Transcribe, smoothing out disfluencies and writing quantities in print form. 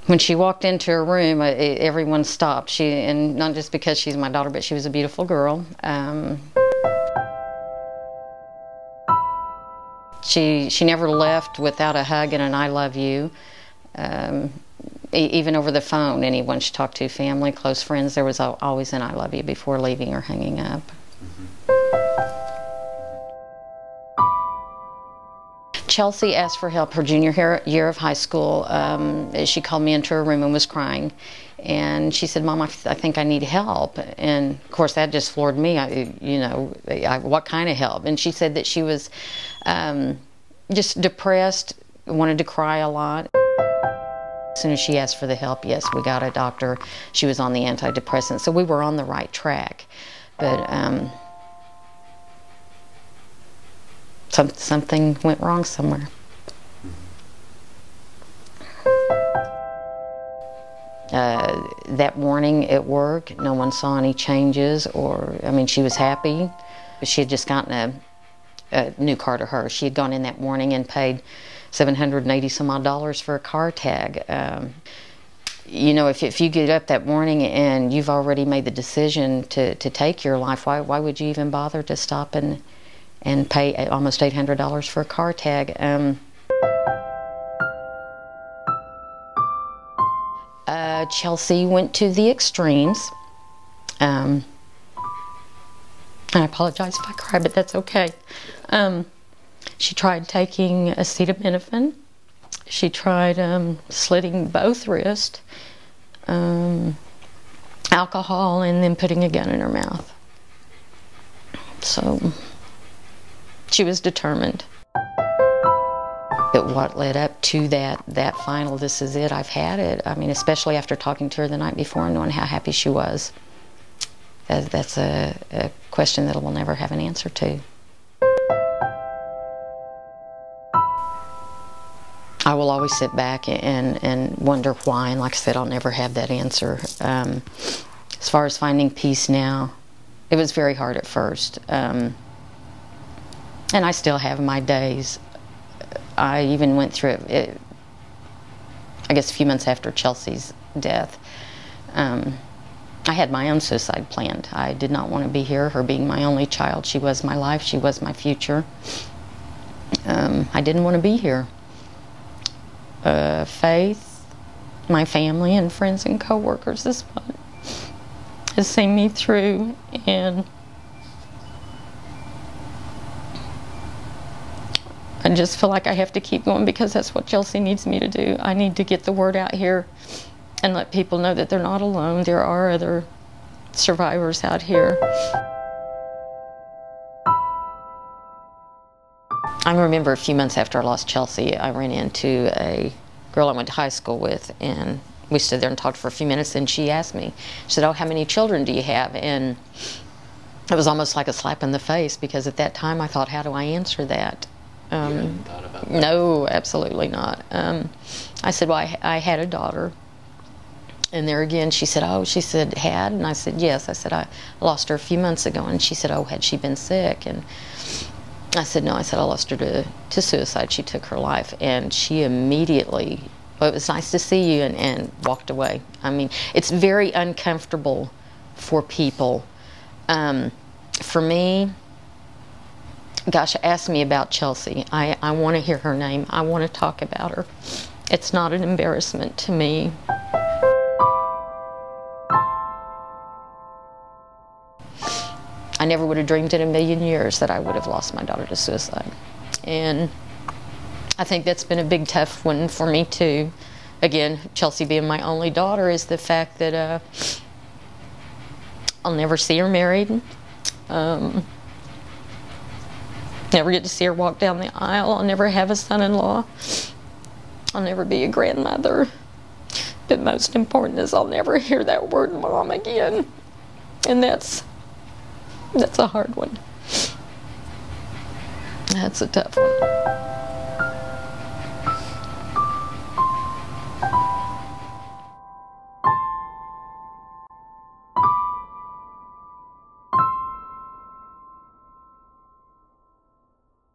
When she walked into her room, everyone stopped. And not just because she's my daughter, but she was a beautiful girl. She never left without a hug and an "I love you." Even over the phone, anyone she talked to, family, close friends, there was always an "I love you" before leaving or hanging up. Chelsea asked for help her junior year of high school. She called me into her room and was crying. And she said, "Mom, I think I need help." And of course, that just floored me. What kind of help? And she said that she was just depressed, wanted to cry a lot. As soon as she asked for the help, yes, we got a doctor. She was on the antidepressant, so we were on the right track. But something went wrong somewhere. That morning at work, no one saw any changes, she was happy. She had just gotten a new car to her. She had gone in that morning and paid $780 some odd for a car tag. If you get up that morning and you've already made the decision to take your life, why would you even bother to stop and pay almost $800 for a car tag? Chelsea went to the extremes. I apologize if I cry, but that's okay. She tried taking acetaminophen. She tried slitting both wrists, alcohol, and then putting a gun in her mouth. So she was determined. But what led up to that final, "This is it, I've had it," especially after talking to her the night before and knowing how happy she was, that's a question that we'll never have an answer to. I will always sit back and wonder why, and like I said, I'll never have that answer. As far as finding peace now, it was very hard at first. And I still have my days. I even went through it, I guess a few months after Chelsea's death. I had my own suicide planned. I did not want to be here, her being my only child. She was my life, she was my future. I didn't want to be here. Faith, my family and friends and co-workers is what has seen me through, and I just feel like I have to keep going because that's what Chelsea needs me to do. I need to get the word out here and let people know that they're not alone. There are other survivors out here. I remember a few months after I lost Chelsea, I ran into a girl I went to high school with, and we stood there and talked for a few minutes, and she asked me, she said, "Oh, how many children do you have?" And it was almost like a slap in the face, because at that time I thought, how do I answer that? You hadn't thought about that? No, absolutely not. I said, well, I had a daughter. And there again, she said, "Oh," she said, "had?" And I said, "Yes." I said, "I lost her a few months ago." And she said, "Oh, had she been sick?" And I said, "No." I said, "I lost her to suicide. She took her life." And she immediately, "Well, it was nice to see you," and walked away. It's very uncomfortable for people. For me, gosh, ask me about Chelsea. I want to hear her name. I want to talk about her. It's not an embarrassment to me. I never would have dreamed in a million years that I would have lost my daughter to suicide. And I think that's been a big tough one for me too. Again, Chelsea being my only daughter, is the fact that I'll never see her married. Never get to see her walk down the aisle. I'll never have a son-in-law. I'll never be a grandmother. But most important is I'll never hear that word "mom" again. And that's a hard one. That's a tough one.